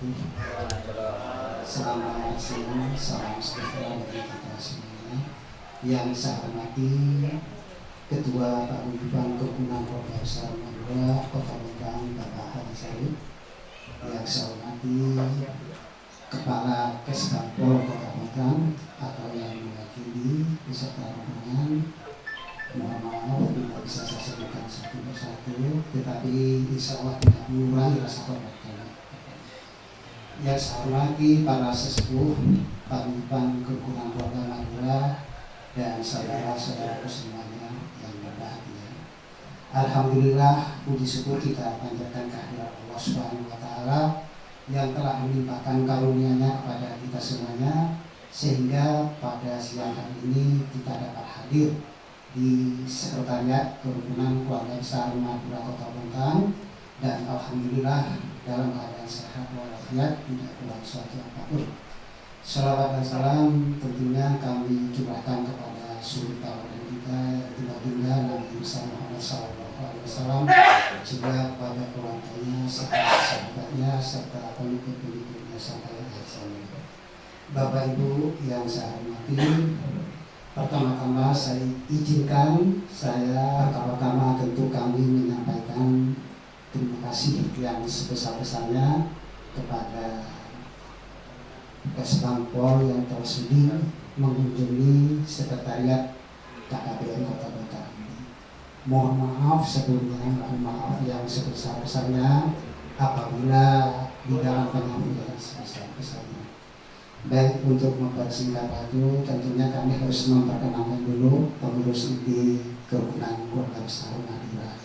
wabarakatuh. Selamat siang, salam sejahtera bagi kita semuanya. Yang saya hormati Ketua Paguyuban Kerukunan Keluarga Besar Madura Kota Medan Bapak Haji Sarip. Yang saya hormati Kepala Kesbangpol Kota Medan atau yang mewakili beserta rombongan. Mohon maaf tidak bisa saya sebutkan satu persatu, tetapi insya Allah tidak mengurangi rasa hormat kami. Yang saya hormati para sesepuh Paguyuban Kerukunan Keluarga Madura dan saudara-saudaraku semuanya yang berbahagia. Alhamdulillah, puji syukur kita panjatkan kehadirat Allah Subhanahu wa Ta'ala yang telah melimpahkan karunia-Nya kepada kita semuanya, sehingga pada siang hari ini kita dapat hadir di Sekretariat Kerukunan Keluarga Besar Madura Kota Bontang, dan alhamdulillah dalam keadaan sehat walafiat, tidak kurang suatu apapun. Salawat dan salam tentunya kami curahkan kepada suri tauladan kita, yaitu baginda Nabi Muhammad SAW, juga kepada keluarganya, sahabat-sahabatnya, serta pengikut-pengikutnya sampai akhir zaman. Bapak Ibu yang saya hormati, pertama-tama saya izinkan pertama-tama tentu kami menyampaikan terima kasih yang sebesar-besarnya kepada Kesbangpol yang tersudi mengunjungi Sekretariat KKBN Kota Bontang. Mohon maaf sebelumnya, mohon maaf yang sebesar-besarnya apabila di dalam penyampaian sebesar-besarnya. Baik, untuk mempersingkat waktu, tentunya kami harus memperkenalkan dulu pengurus inti Kerukunan Keluarga Besar Madura.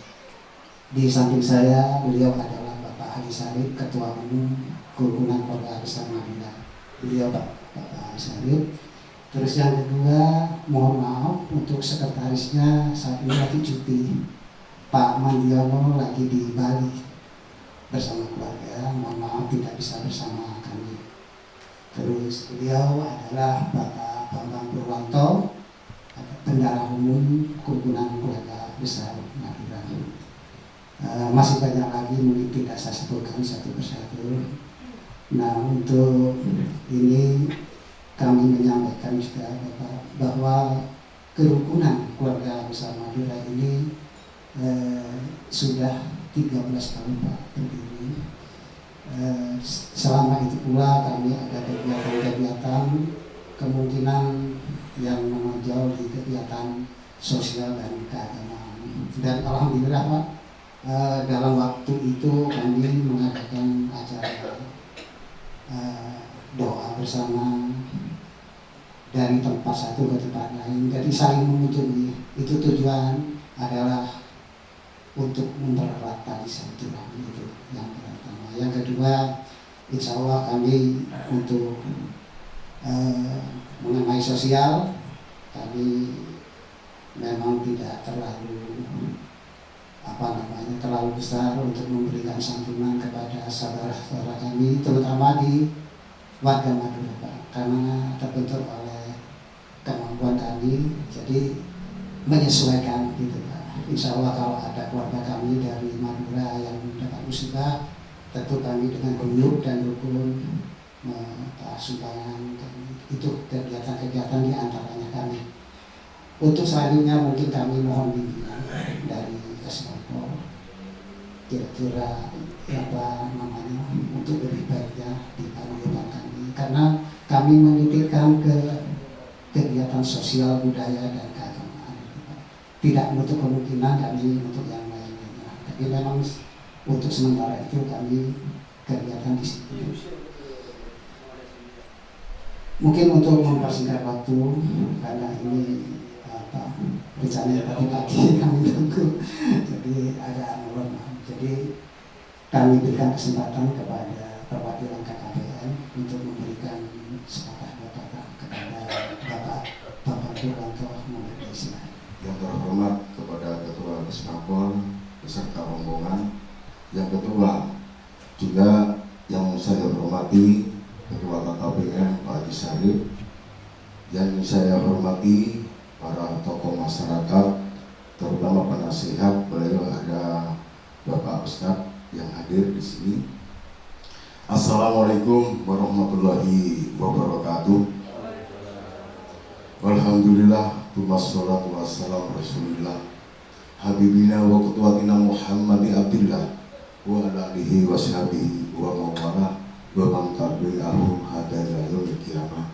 Di samping saya, beliau adalah Bapak Haji Sarip, Ketua Umum Kerukunan Keluarga Besar Madura. Beliau Bapak Haji Sarip. Terus yang kedua, mohon maaf untuk sekretarisnya saat ini lagi cuti. Pak Mandiono lagi di Bali bersama keluarga, mohon maaf tidak bisa bersama kami. Terus beliau adalah Bapak Bambang Purwanto, Bendahara Umum Kerukunan Keluarga Besar Madura. Masih banyak lagi mungkin tidak saya sebutkan satu persatu. Nah, untuk ini kami menyampaikan juga Bapak bahwa Kerukunan Keluarga Besar Madura ini sudah 13 tahun Pak berdiri. Selama itu pula kami ada kegiatan-kegiatan kemungkinan yang menonjol di kegiatan sosial dan keagamaan. Dan alhamdulillah Pak, dalam waktu itu kami mengadakan acara doa bersama dari tempat satu ke tempat lain, jadi saling mengunjungi. Itu tujuan adalah untuk mempererat tali silaturahmi, itu yang pertama. Yang kedua, insya Allah kami untuk mengenai sosial, kami memang tidak terlalu terlalu besar untuk memberikan santunan kepada saudara-saudara kami, terutama di warga Madura Pak, karena terbentur oleh kemampuan kami, jadi menyesuaikan gitu Pak. Insya Allah kalau ada keluarga kami dari Madura yang mendapat musibah, tentu kami dengan guyup dan rukun sumbangan, itu kegiatan-kegiatan di antaranya kami. Untuk selanjutnya mungkin kami mohon bimbingan dari Kesbangpol, kira-kira apa namanya untuk lebih baiknya di paguyuban kami, karena kami menitipkan ke kegiatan sosial, budaya dan keagamaan. Tidak menutup kemungkinan kami untuk yang lainnya, tapi memang untuk sementara itu kami kegiatan di situ. Mungkin untuk mempersingkat waktu, karena ini rencananya pagi-pagi kami tunggu, jadi agak molor. Jadi kami berikan kesempatan kepada perwakilan KKBN untuk memberikan sepatah dua kata kepada Bapak Purwanto. Yang terhormat kepada Ketua Kesbangpol beserta rombongan, yang kedua juga yang saya hormati Ketua KKBN Pak Haji Sarip, yang saya hormati para tokoh masyarakat, terutama penasihat, beliau ada Bapak Ustadz yang hadir di sini. Assalamualaikum warahmatullahi wabarakatuh. Alhamdulillah, wassalatu wassalamu rasulillah habibina wa qudwatina Muhammadin Abdillah wa ala alihi wa sahbihi wa mawala wa man tabi'ahum hadaya yaumil qiyamah.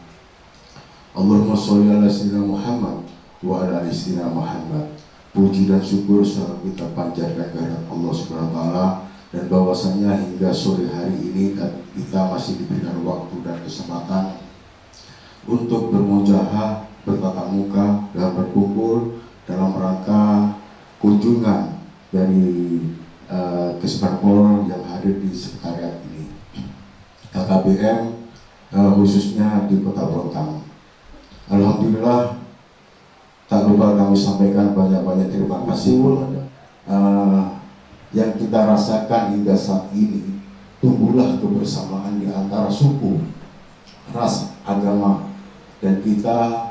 Allahumma sholli ala sayyidina Muhammad wa ala ali sayyidina Muhammad. Puji dan syukur selalu kita panjatkan kepada Allah Subhanahu wa taala, dan bahwasanya hingga sore hari ini kita masih diberikan waktu dan kesempatan untuk bermujahadah, bertatap muka dan berkumpul dalam rangka kunjungan dari Kesbangpol yang hadir di sekretariat ini, KKBM, khususnya di Kota Bontang. Alhamdulillah, tak lupa kami sampaikan banyak-banyak terima kasih yang kita rasakan hingga saat ini. Tumbuhlah kebersamaan di antara suku, ras, agama, dan kita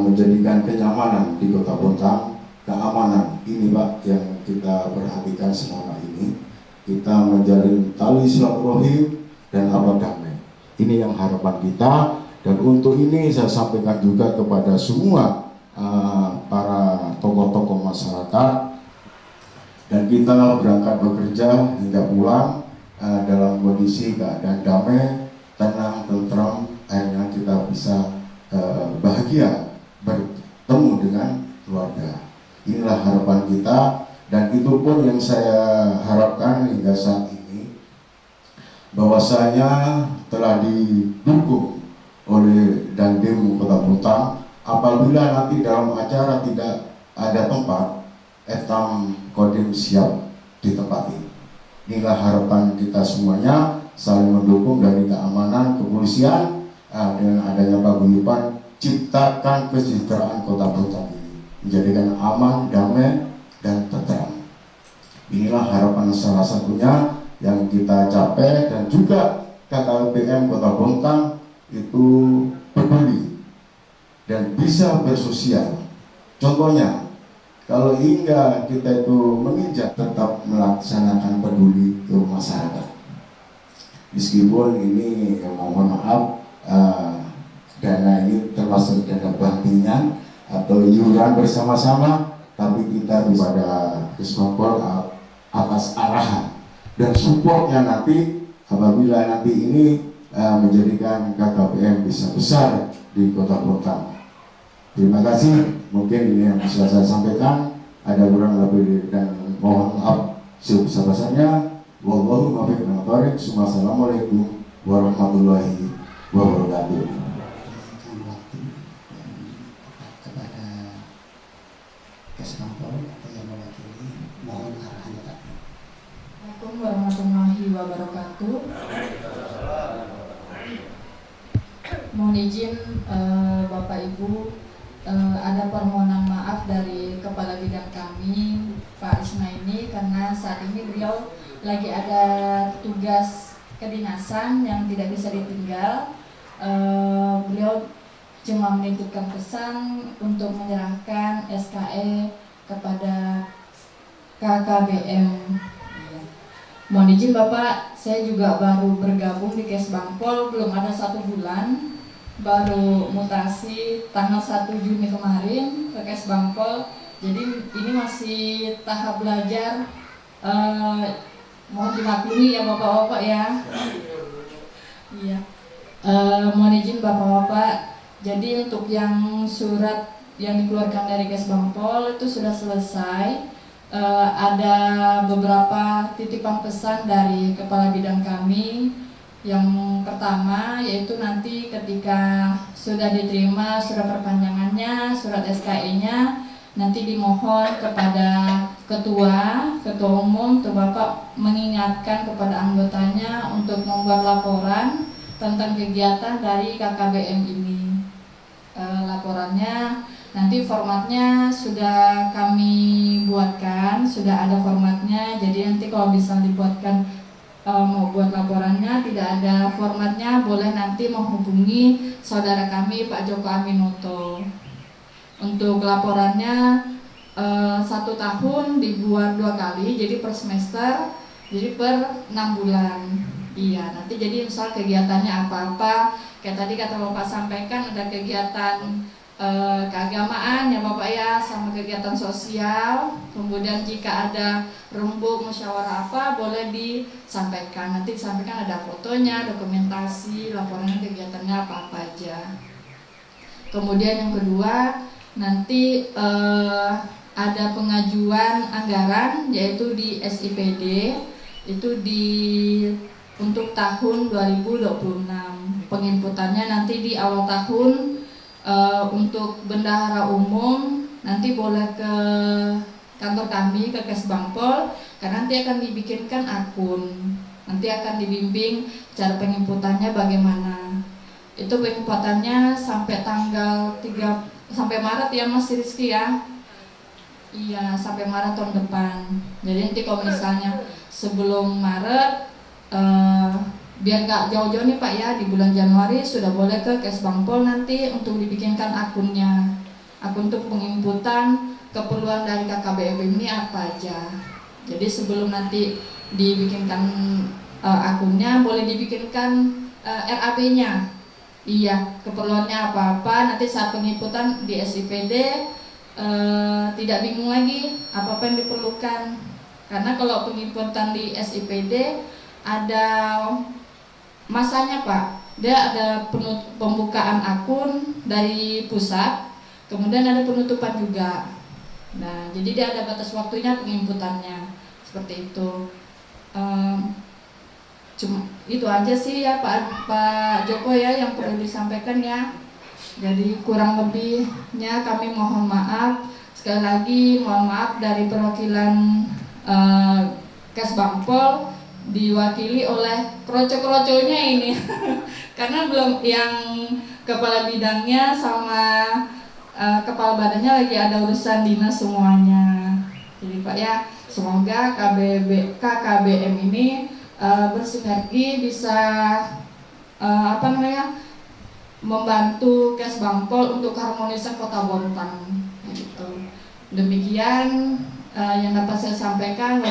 menjadikan kenyamanan di Kota Bontang, keamanan ini Pak yang kita perhatikan selama ini. Kita menjalin tali silaturahim dan abad damai. Ini yang harapan kita, dan untuk ini saya sampaikan juga kepada semua para tokoh-tokoh masyarakat, dan kita berangkat bekerja hingga pulang dalam kondisi keadaan damai, tenang, tentram, akhirnya kita bisa bahagia bertemu dengan keluarga. Inilah harapan kita, dan itu pun yang saya harapkan hingga saat ini, bahwasanya telah didukung oleh Dandim Kota Bontang. Apabila nanti dalam acara tidak ada tempat, Etam Kodim siap ditempati. Inilah harapan kita semuanya, saling mendukung dari keamanan, kepolisian, dengan adanya paguyuban, ciptakan kesejahteraan Kota Bontang ini, menjadikan aman, damai, dan tentram. Inilah harapan salah satunya yang kita capai, dan juga KKBM Kota Bontang itu peduli dan bisa bersosial. Contohnya, kalau hingga kita itu menginjak tetap melaksanakan peduli ke masyarakat. Meskipun ini mohon maaf, dana ini termasuk dana bantingan atau iuran bersama-sama, tapi kita pada Kesbangpol atas arahan dan supportnya nanti apabila nanti ini menjadikan KKBM bisa besar di Kota Bontang. Terima kasih, mungkin ini yang bisa saya sampaikan. Ada kurang lebih dan mohon maaf sebesar-besarnya. Wallahu muwaffiq ila thoriq. Assalamualaikum warahmatullahi wabarakatuh. Kepada Kesbangpol atau yang mewakili, mohon arahannya Pak. Assalamualaikum warahmatullahi wabarakatuh. Mohon izin Bapak Ibu, ada permohonan maaf dari Kepala Bidang kami Pak Ismaini, karena saat ini beliau lagi ada tugas kedinasan yang tidak bisa ditinggal. Beliau cuma menitipkan pesan untuk menyerahkan SKE kepada KKBM. Mohon izin Bapak, saya juga baru bergabung di Kesbangpol, belum ada 1 bulan, baru mutasi tanggal 1 Juni kemarin ke Kesbangpol. Jadi ini masih tahap belajar, mohon dimaklumi ya Bapak-Bapak ya. Iya. Mohon izin Bapak-Bapak, jadi untuk yang surat yang dikeluarkan dari Kesbangpol itu sudah selesai. Ada beberapa titipan pesan dari Kepala Bidang kami. Yang pertama yaitu nanti ketika sudah diterima surat perpanjangannya, surat SKE-nya, nanti dimohon kepada ketua umum untuk Bapak mengingatkan kepada anggotanya untuk membuat laporan tentang kegiatan dari KKBM ini. Laporannya nanti formatnya sudah kami buatkan, sudah ada formatnya. Jadi nanti kalau bisa dibuatkan mau buat laporannya tidak ada formatnya, boleh nanti menghubungi saudara kami Pak Joko Aminoto. Untuk laporannya 1 tahun dibuat 2 kali, jadi per semester, jadi per 6 bulan. Iya, nanti jadi misal kegiatannya apa-apa, kayak tadi kata Bapak sampaikan ada kegiatan keagamaan ya Bapak ya, sama kegiatan sosial. Kemudian jika ada rembuk musyawarah apa boleh disampaikan. Nanti disampaikan ada fotonya, dokumentasi, laporan kegiatannya apa-apa aja. Kemudian yang kedua nanti ada pengajuan anggaran yaitu di SIPD itu untuk tahun 2026. Penginputannya nanti di awal tahun. Untuk bendahara umum nanti boleh ke kantor kami, ke Kesbangpol, karena nanti akan dibikinkan akun, nanti akan dibimbing cara penginputannya bagaimana. Itu penginputannya sampai tanggal 3 sampai Maret ya Mas Rizky ya. Iya, sampai Maret tahun depan. Jadi nanti kalau misalnya sebelum Maret biar nggak jauh-jauh nih Pak ya, di bulan Januari sudah boleh ke Kesbangpol nanti untuk dibikinkan akunnya. Akun untuk penginputan keperluan dari KKBM ini apa aja. Jadi sebelum nanti dibikinkan akunnya boleh dibikinkan RAP-nya. Iya, keperluannya apa-apa, nanti saat penginputan di SIPD tidak bingung lagi apa-apa yang diperlukan. Karena kalau penginputan di SIPD ada masanya Pak, dia ada pembukaan akun dari pusat, kemudian ada penutupan juga. Nah, jadi dia ada batas waktunya penginputannya, seperti itu. Cuma itu aja sih ya Pak Joko ya yang perlu disampaikan ya. Jadi kurang lebihnya kami mohon maaf. Sekali lagi mohon maaf dari perwakilan Kesbangpol diwakili oleh kroco-kroconya ini karena belum yang kepala bidangnya sama kepala badannya lagi ada urusan dinas semuanya. Jadi Pak ya, semoga KKBM ini bersinergi bisa membantu Kesbangpol untuk harmonisasi Kota Bontang gitu. Demikian yang dapat saya sampaikan.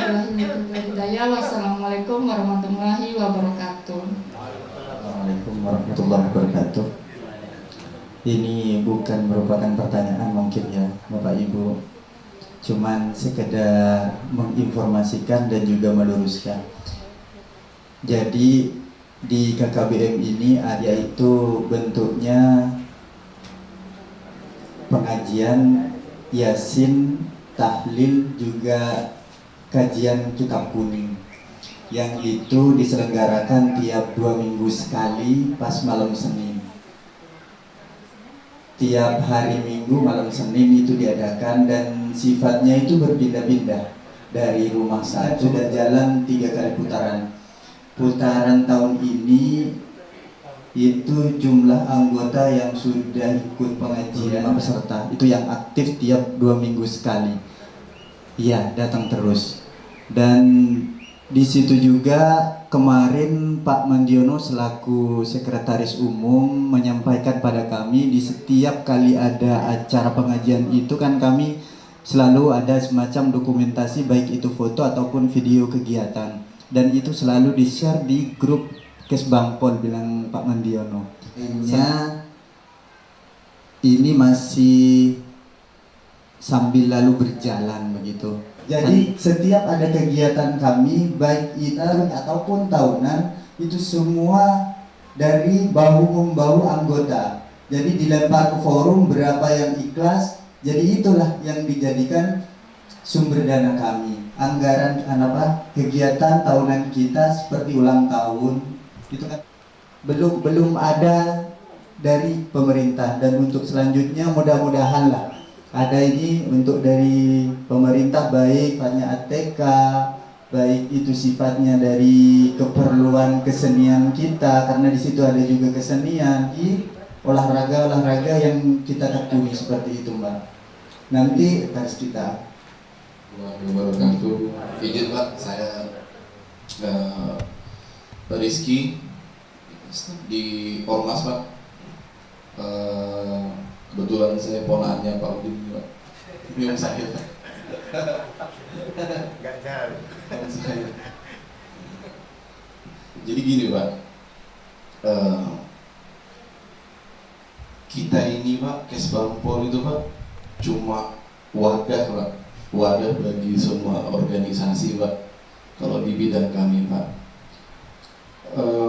Wassalamualaikum warahmatullahi wabarakatuh. Assalamualaikum warahmatullahi wabarakatuh. Ini bukan merupakan pertanyaan mungkin ya Bapak Ibu, cuman sekedar menginformasikan dan juga meluruskan. Jadi di KKBM ini yaitu bentuknya pengajian Yasin, tahlil, juga kajian kitab kuning yang itu diselenggarakan tiap 2 minggu sekali pas malam Senin. Tiap hari Minggu malam Senin itu diadakan dan sifatnya itu berpindah-pindah dari rumah satu dan jalan 3 kali putaran. Putaran tahun ini itu jumlah anggota yang sudah ikut pengajian peserta itu yang aktif tiap 2 minggu sekali. Iya, datang terus. Dan di situ juga kemarin Pak Mandiono selaku sekretaris umum menyampaikan pada kami di setiap kali ada acara pengajian itu kan kami selalu ada semacam dokumentasi baik itu foto ataupun video kegiatan dan itu selalu di-share di grup Kesbangpol, bilang Pak Mandiono. Ini masih sambil lalu berjalan begitu. Jadi setiap ada kegiatan kami baik itu ataupun tahunan itu semua dari bahu-membahu anggota. Jadi dilempar ke forum berapa yang ikhlas. Jadi itulah yang dijadikan sumber dana kami. Anggaran kegiatan tahunan kita seperti ulang tahun itu kan belum ada dari pemerintah, dan untuk selanjutnya mudah-mudahan lah ada ini untuk dari pemerintah, baik hanya ATK, baik itu sifatnya dari keperluan kesenian kita karena di situ ada juga kesenian, olahraga yang kita tekuni seperti itu Mbak. Nanti harus kita wabarakatuh. Izin Pak, saya Pak Rizky di Ormas Pak. Kebetulan saya ponaannya Pak Udin Pak. Ini om saya. Jadi gini Pak, kita ini Pak, Kesbangpol itu Pak cuma wadah Pak, wadah bagi semua organisasi Pak. Kalau di bidang kami Pak,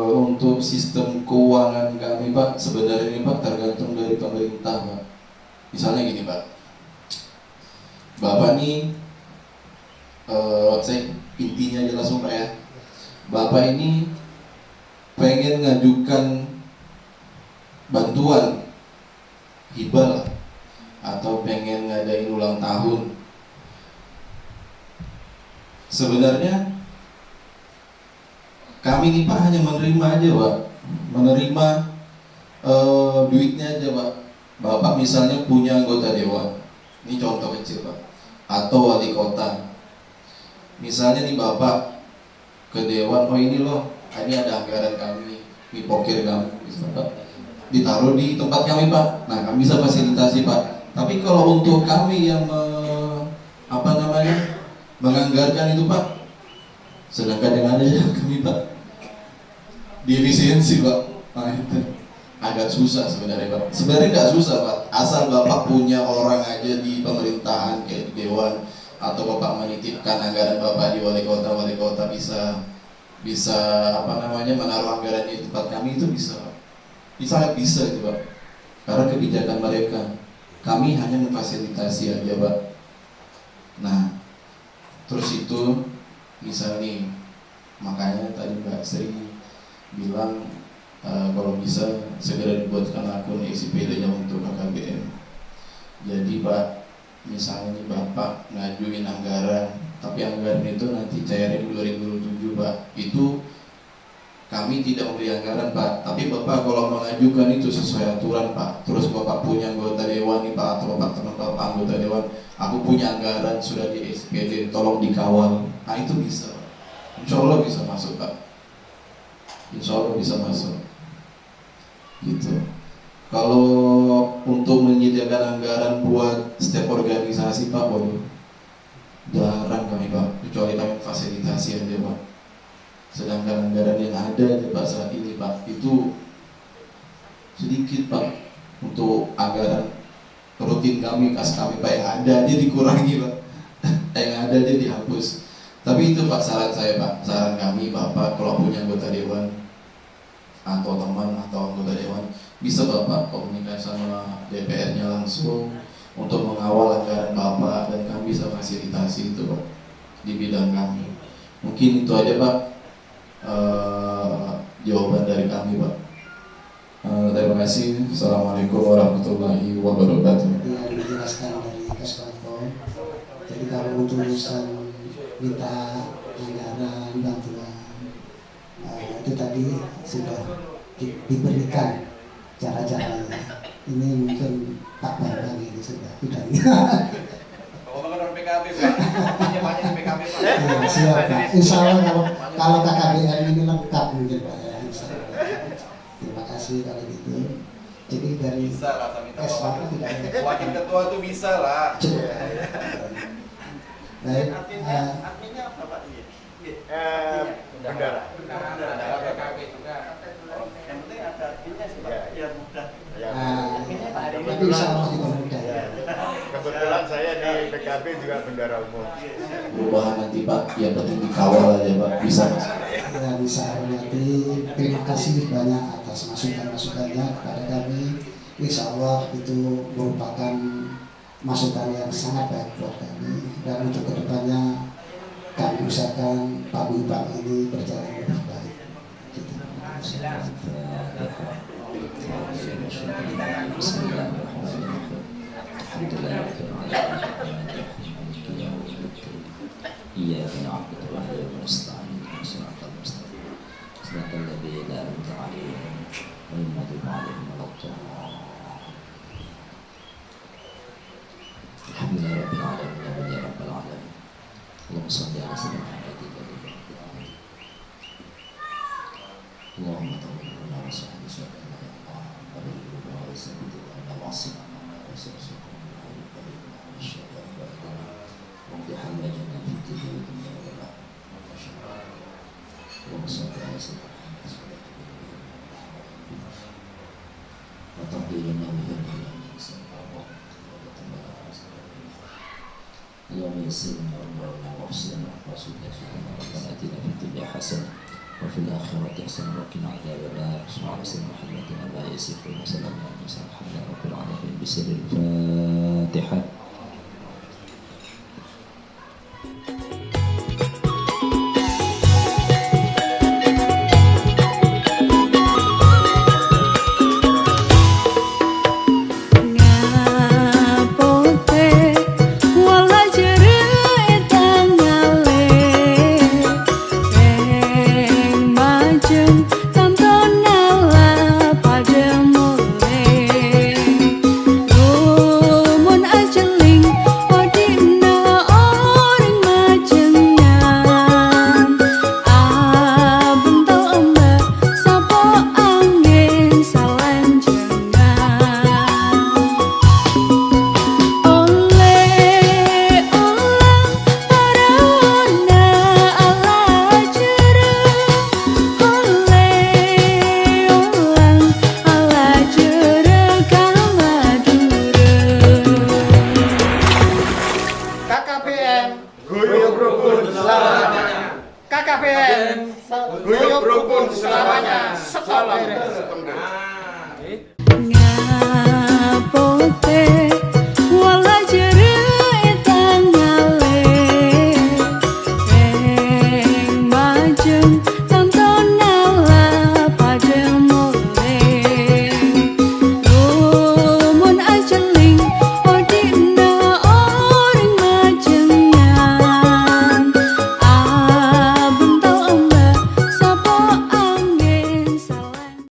untuk sistem keuangan kami Pak, sebenarnya ini Pak tergantung dari pemerintah Pak. Misalnya gini Pak, Bapak nih, saya intinya aja langsung Pak ya, Bapak ini pengen ngajukan bantuan hibah atau pengen ngadain ulang tahun, sebenarnya kami nih Pak hanya menerima aja Pak, menerima duitnya aja Pak. Bapak misalnya punya anggota dewan, ini contoh kecil Pak, atau wali kota, misalnya nih Bapak ke dewan, oh ini loh, ini ada anggaran kami, ini pokir kami, bisa Pak, ditaruh di tempat kami Pak. Nah kami bisa fasilitasi Pak. Tapi kalau untuk kami yang menganggarkan itu Pak, sedangkan yang ada ya kami Pak diefisiensi Pak. Nah itu agak susah sebenarnya Pak. Sebenarnya nggak susah Pak, asal Bapak punya orang aja di pemerintahan kayak di dewan, atau Bapak menitipkan anggaran Bapak di wali kota bisa menaruh anggaran di tempat kami, itu bisa Pak. Sangat bisa itu Pak, karena kebijakan mereka, kami hanya memfasilitasi aja Pak. Nah terus itu misalnya nih, makanya tadi Mbak Sri bilang kalau bisa segera dibuatkan akun SIPD-nya untuk KKBM. Jadi Pak, misalnya nih Bapak ngajuin anggaran, tapi anggaran itu nanti cairin 2007 Pak, itu kami tidak memberi anggaran Pak, tapi Bapak kalau mengajukan itu sesuai aturan Pak. Terus Bapak punya anggota dewan nih Pak, atau Bapak teman Bapak anggota dewan, aku punya anggaran sudah di SPD, tolong dikawal. Nah itu bisa Pak, insya Allah bisa masuk Pak, insya Allah bisa masuk gitu. Kalau untuk menyediakan anggaran buat setiap organisasi Pak, waduh jarang kami Pak, kecuali kami fasilitasi aja Pak. Sedangkan anggaran yang ada di Pak saat ini Pak, itu sedikit Pak. Untuk anggaran rutin kami, kas kami Pak, yang ada aja dikurangi Pak yang ada aja dihapus. Tapi itu Pak saran saya Pak, saran kami Bapak kalau punya anggota dewan atau teman atau anggota dewan, bisa Bapak komunikasi sama DPR-nya langsung untuk mengawal anggaran Bapak, dan kami bisa fasilitasi itu Pak di bidang kami. Mungkin itu aja Pak jawaban dari kami Pak. Terima kasih. Assalamualaikum warahmatullahi wabarakatuh. Yang dijelaskan dari Kesbangpol, jadi kalau untuk urusan minta anggaran bantuan, itu tadi sudah diberikan cara-caranya. Ini mungkin Pak Bambang ini sudah bidangnya. Ngomong PKB Pak, banyak di PKB Pak. Ya, siap Pak. Insya Allah kalau KKBM ini lengkap mungkin Pak ya. Insya Allah. Terima kasih kalau gitu. Jadi dari Bisa lah, minta Kesbangpol tidak ada. Wakil ketua tuh bisa lah. Baik. Adminnya apa Pak? Bendara. Bendara PKB juga. Yang penting ada adminnya sih Pak, biar mudah. Tapi insya Allah juga mudah. Kebetulan saya di PKB juga bendara umum. Perubahan nanti Pak, yang penting dikawal aja Pak, bisa Mas. Ya, bisa hormati. Terima kasih banyak atas masukan-masukannya kepada kami. Insya Allah itu merupakan masukan yang sangat baik buat kami, dan untuk kedepannya kami usahakan Pak ini berjalan lebih baik. Gitu. إياك نعبد وإياك نستعين صراط المستقيم صراط الذين أنعمت عليهم غير المغضوب عليهم ولا الضالين. الحمد لله رب العالمين يا رب العالمين. اللهم صل على سيدنا محمد اللهم طول لنا وصحبه وسلم يا الله ونبينا ورسولنا وعصمنا ورسولكم من الشر رب حوائجنا في الدنيا والدنيا والآخرة اللهم صل على سيدنا محمد رسولنا ربنا آتنا في الدنيا حسنة وفي الآخرة حسنة وقنا عذاب النار صلى الله عليه وسلم محمد وعلى آله وصحبه وسلم الحمد لله رب العالمين بسر الفاتحة. KKBN guyup rukun selamanya. Stop.